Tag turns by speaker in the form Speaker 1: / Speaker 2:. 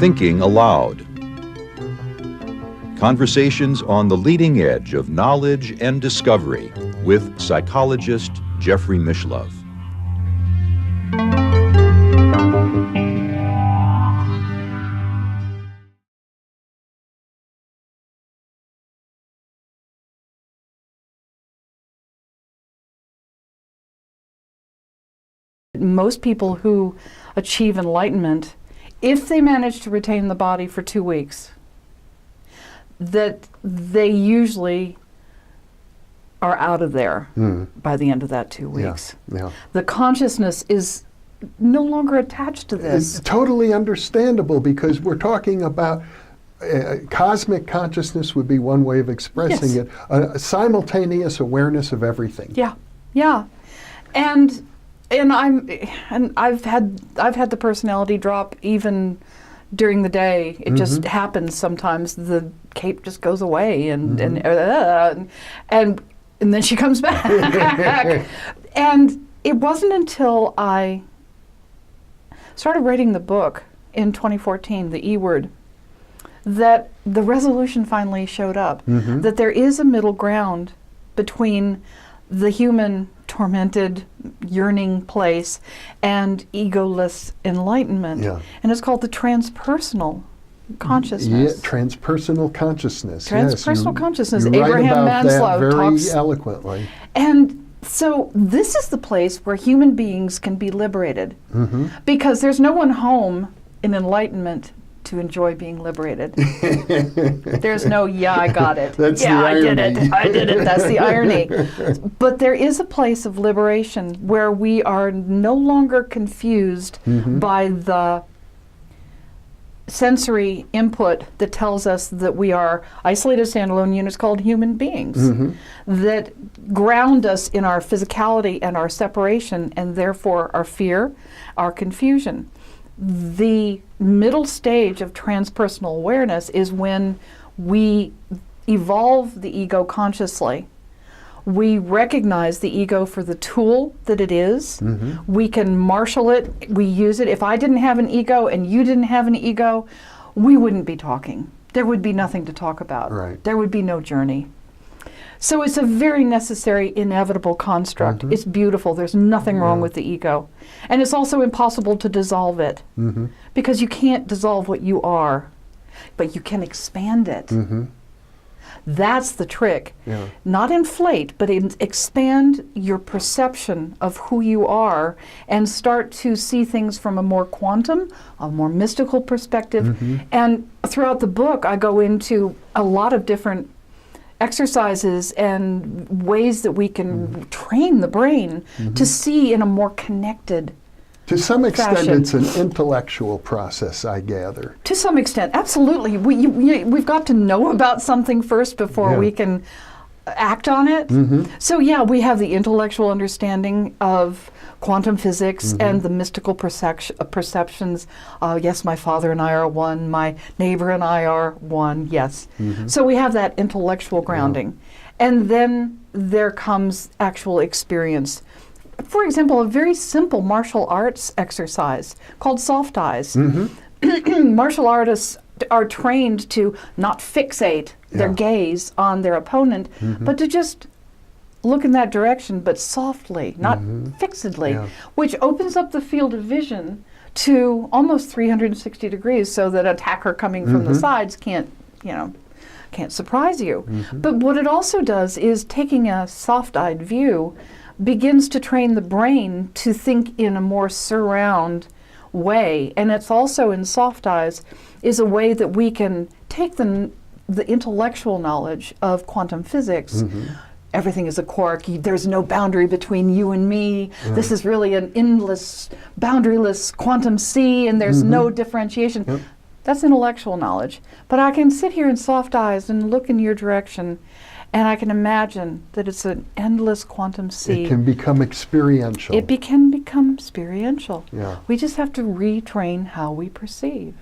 Speaker 1: Thinking Aloud. Conversations on the leading edge of knowledge and discovery with psychologist Jeffrey Mishlove.
Speaker 2: Most people who achieve enlightenment, if they manage to retain the body for 2 weeks, that they usually are out of there by the end of that 2 weeks.
Speaker 3: Yeah.
Speaker 2: The consciousness is no longer attached to this.
Speaker 3: It's totally understandable, because we're talking about cosmic consciousness would be one way of expressing it, a simultaneous awareness of everything.
Speaker 2: Yeah. And I've had the personality drop even during the day. It just happens sometimes. The cape just goes away, and then she comes back. And it wasn't until I started writing the book in 2014, the E Word, that the resolution finally showed up. That there is a middle ground between the human tormented, yearning place and egoless enlightenment. And it's called the transpersonal consciousness.
Speaker 3: Transpersonal consciousness.
Speaker 2: Transpersonal consciousness.
Speaker 3: You write
Speaker 2: Abraham
Speaker 3: about
Speaker 2: Maslow
Speaker 3: that very
Speaker 2: talks
Speaker 3: eloquently.
Speaker 2: And so this is the place where human beings can be liberated, because there's no one home in enlightenment to enjoy being liberated. There's no, I got it.
Speaker 3: That's
Speaker 2: yeah,
Speaker 3: the
Speaker 2: I
Speaker 3: irony.
Speaker 2: did it. That's the irony. But there is a place of liberation where we are no longer confused by the sensory input that tells us that we are isolated standalone units called human beings that ground us in our physicality and our separation, and therefore our fear, our confusion. The middle stage of transpersonal awareness is when we evolve the ego consciously. We recognize the ego for the tool that it is. We can marshal it, we use it. If I didn't have an ego and you didn't have an ego, we wouldn't be talking. There would be nothing to talk about. There would be no journey. So it's a very necessary, inevitable construct. It's beautiful. There's nothing wrong with the ego. And it's also impossible to dissolve it, because you can't dissolve what you are, but you can expand it. That's the trick. Not inflate, but expand your perception of who you are and start to see things from a more quantum, a more mystical perspective. And throughout the book, I go into a lot of different exercises and ways that we can train the brain to see in a more connected
Speaker 3: To some extent,
Speaker 2: fashion.
Speaker 3: it's an intellectual process, I gather.
Speaker 2: To some extent, absolutely. We've got to know about something first before we can act on it. So we have the intellectual understanding of quantum physics and the mystical perceptions. Yes, my father and I are one. My neighbor and I are one. Yes. So we have that intellectual grounding. And then there comes actual experience. For example, a very simple martial arts exercise called soft eyes. Martial artists are trained to not fixate their gaze on their opponent, but to just look in that direction, but softly, not fixedly, which opens up the field of vision to almost 360 degrees, so that an attacker coming from the sides can't surprise you. But what it also does is, taking a soft-eyed view, begins to train the brain to think in a more surround way. And it's also, in soft eyes, is a way that we can take the intellectual knowledge of quantum physics. Everything is a quark. There's no boundary between you and me. This is really an endless, boundaryless quantum sea, and there's no differentiation. That's intellectual knowledge. But I can sit here in soft eyes and look in your direction, and I can imagine that it's an endless quantum sea.
Speaker 3: It can become experiential.
Speaker 2: It can become experiential.
Speaker 3: Yeah.
Speaker 2: We just have to retrain how we perceive.